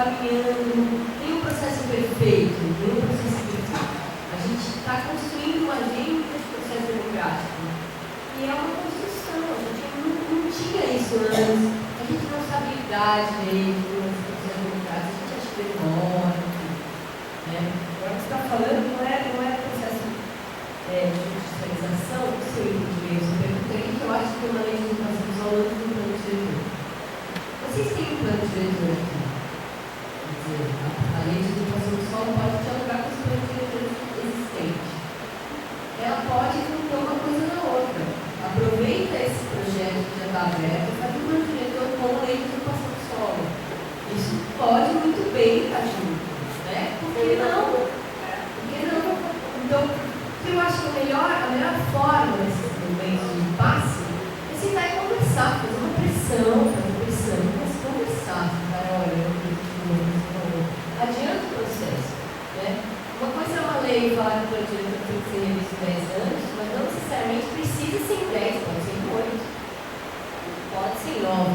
caminhando, nenhum processo perfeito, nenhum processo perfeito. A gente está construindo uma agenda de processo democrático. E é uma construção, a gente não tinha isso antes, a gente não sabe lidar direito com esse processo democrático, a gente acha que demora, né? Agora o que você está falando não é processo de judicialização, do seu direito, você pergunta aí que eu acho que uma lei de educação visual antes do plano diretor. Vocês têm um plano diretor aqui? Quer dizer, a lei de educação visual pode dialogar com os planos diretores existentes. Ela pode juntar uma coisa na outra. Aproveita esse projeto que já está aberto e faz um plano diretor com a lei de ocupação do solo. Isso pode muito bem estar junto, né? Por que não? Por que não? Então, eu acho que a melhor forma nesses momentos de passe é sentar e conversar, fazer uma pressão, mas conversar. Olha, adianta o processo, né? Uma coisa é uma lei falar que o plano diretor tem que ser revisto 10 anos, mas não necessariamente precisa ser em 10, pode ser em 8, pode ser em 9.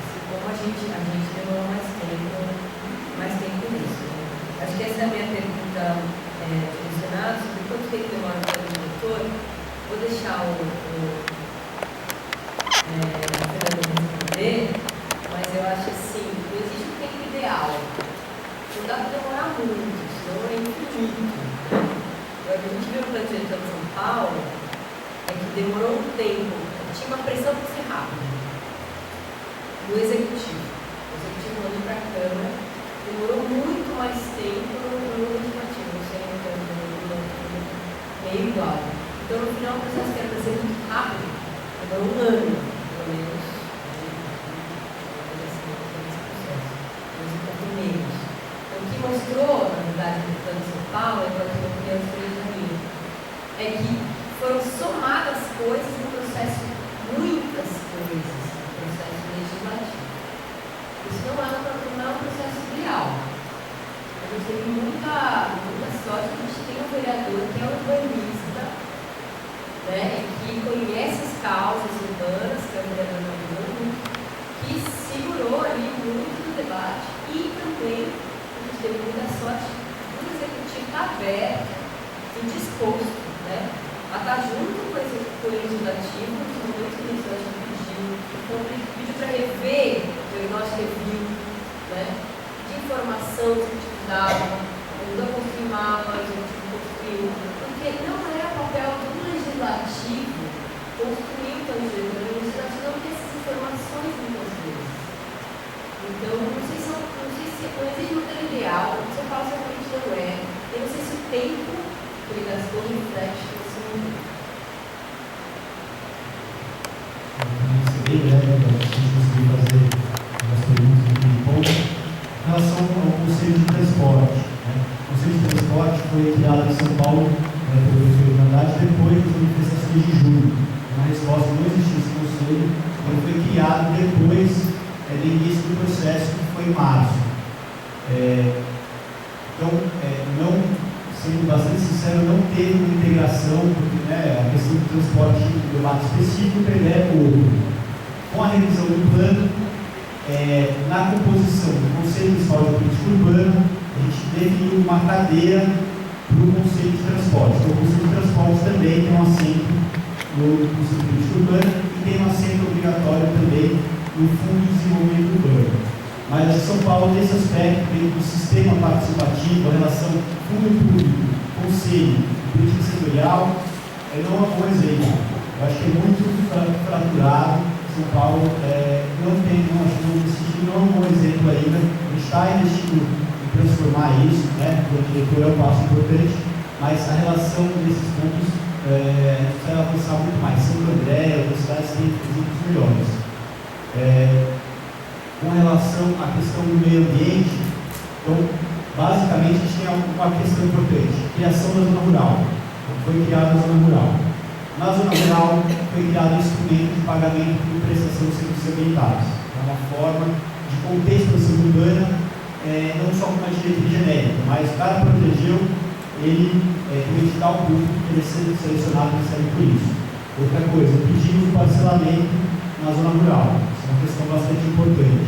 Assim como a gente demorou mais tempo nisso. Né? Acho que essa é a minha pergunta direcionada sobre quanto tempo demora o plano diretor. Vou deixar o Fernando responder, mas eu acho assim, não existe um tempo ideal. Não dá para demorar muito, senão é infinito. Agora, a gente viu o plano diretor de São Paulo, é que demorou um tempo, tinha uma pressão para ser rápido. Do executivo. O executivo mandou para a Câmara, demorou muito mais tempo no legislativo, não sei, meio igual. Então, no final, o processo que era para ser muito rápido, demorou um ano, pelo menos, o que mostrou, na verdade, no plano de São Paulo, é que eu coloquei os 3 caminhos, é que foram somadas coisas no processo, muitas coisas no processo legislativo. Isso não é um processo ideal. A gente teve muita sorte, a gente tem um vereador que é urbanista, né, que conhece as causas urbanas, que é o vereador Mariano, que segurou ali muito do debate e também teve muita sorte do executivo estar aberto e disposto, né, a estar junto com o legislativo, nos momentos que o legislativo pediu. Então, pediu para rever o diagnóstico review, né, de informação que a gente dava, ajudou a construir mapas, a gente construiu, porque não é papel do legislativo construir o plano diretor. O legislativo não tem essas informações muitas vezes. Então, não sei se não existe um modelo ideal, não sei qual realmente não é. Eu não sei se o tempo que ele gastou reflete esse momento. Bem breve, para a gente conseguir fazer umas perguntas aqui de ponto. Em relação ao Conselho de Transporte, né? O Conselho de Transporte foi criado em São Paulo pelo prefeito Haddad depois das manifestações de julho. Uma resposta não existia esse conselho, ele foi criado depois do início do processo, que foi em março. Então, não, sendo bastante sincero, não teve uma integração, porque a questão do transporte, do debate específico, prevê outro. Com a revisão do plano, na composição do Conselho Municipal de Política Urbana, a gente definiu uma cadeira para o Conselho de Transporte. Então, o Conselho de Transporte também tem um assento no Conselho de Política Urbana e tem um assento obrigatório também no Fundo de Desenvolvimento Urbano. Mas São Paulo, nesse aspecto, dentro do sistema participativo, a relação fundo público, conselho, política setorial, não é um bom exemplo. Eu acho que é muito fraturado. São Paulo não é um bom exemplo ainda. A gente está investindo em transformar isso, né? O diretor é um passo importante, mas a relação desses pontos precisa avançar muito mais. São André, outras cidades têm exemplos melhores. Com relação à questão do meio ambiente, então, basicamente, a gente tem uma questão importante: criação da zona rural. Foi criada a zona rural. Na zona rural, foi criado um instrumento de pagamento por prestação de serviços ambientais. É uma forma de conter a expansão urbana, não só com uma diretriz genérica, mas o cara protegeu, ele tem um edital público que ele ser selecionado e recebe por isso. Outra coisa, pedimos o parcelamento na zona rural. Isso é uma questão bastante importante.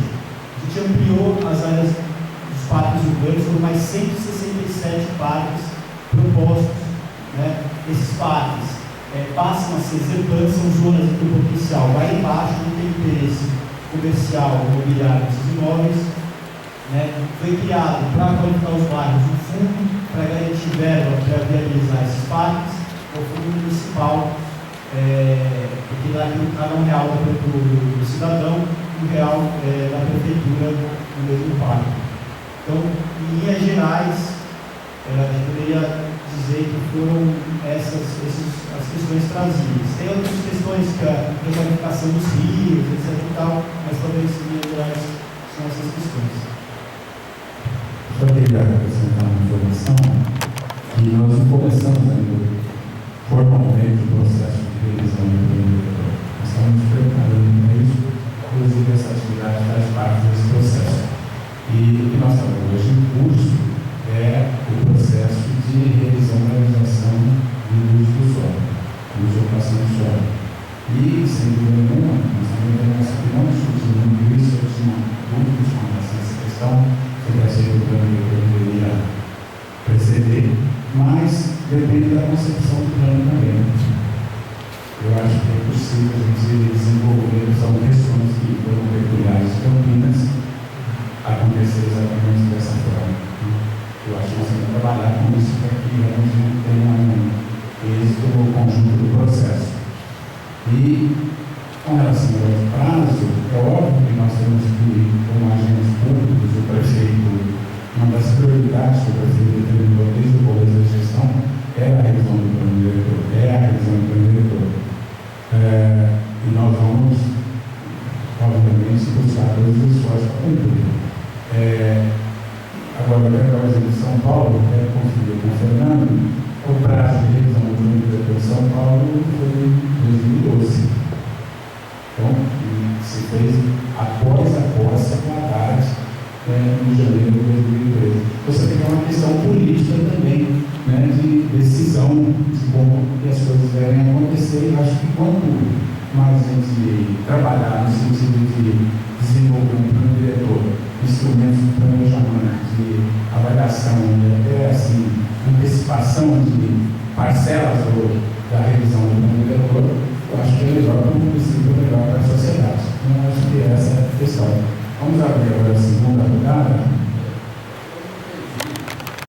De gente ampliou as áreas dos parques urbanos, foram mais 167 parques propostos, né? Esses parques passam a ser ZEPAN, são zonas de potencial lá embaixo, não tem interesse comercial, imobiliário desses imóveis, né? Foi criado para qualificar os bairros um fundo para garantir verba para viabilizar esses parques, o fundo municipal, porque dá aqui um canal real do cidadão e o real da prefeitura no mesmo parque. Então, em linhas gerais, a gente poderia dizer que foram essas as questões trazidas. Tem outras questões que a requalificação dos rios, etc. e tal, mas talvez em linhas gerais são essas questões. Só queria acrescentar uma informação que nós começamos ainda formalmente o processo de revisão do plano diretor. Nós estamos preparando para isso, inclusive essa atividade faz parte desse processo. E o que nós estamos hoje em curso é o processo de revisão da legislação de uso do solo, de usurpação do solo. E, sem dúvida nenhuma, nós também temos que não discutir muito isso, eu tinha dúvidas com relação a essa questão, sobre a ser o plano que eu deveria preceder, mas depende da concepção do plano também. Eu acho que é possível a gente desenvolver são questões que foram peculiares de Campinas acontecer exatamente dessa forma. Eu acho que nós temos que trabalhar com isso para que realmente tenha um êxito no conjunto do processo. E, com relação ao prazo, é óbvio que nós temos que, como agentes públicos, o prefeito, uma das prioridades que o prefeito determinou desde o começo da gestão é a revisão do plano diretor, e nós vamos, obviamente, buscar todos os esforços para cumprir. Agora, eu quero dar o exemplo de São Paulo, quero conferir com o Fernando, o prazo de revisão do plano diretor de São Paulo foi em 2012. Então, se fez após a posse com a Haddad, em janeiro de 2013. Você tem uma questão política também, né, de decisão de como que as coisas devem acontecer. Eu acho que quanto mais a gente trabalhar no sentido de desenvolver um plano diretor, instrumentos de planejamento, de avaliação e até assim, antecipação de parcelas do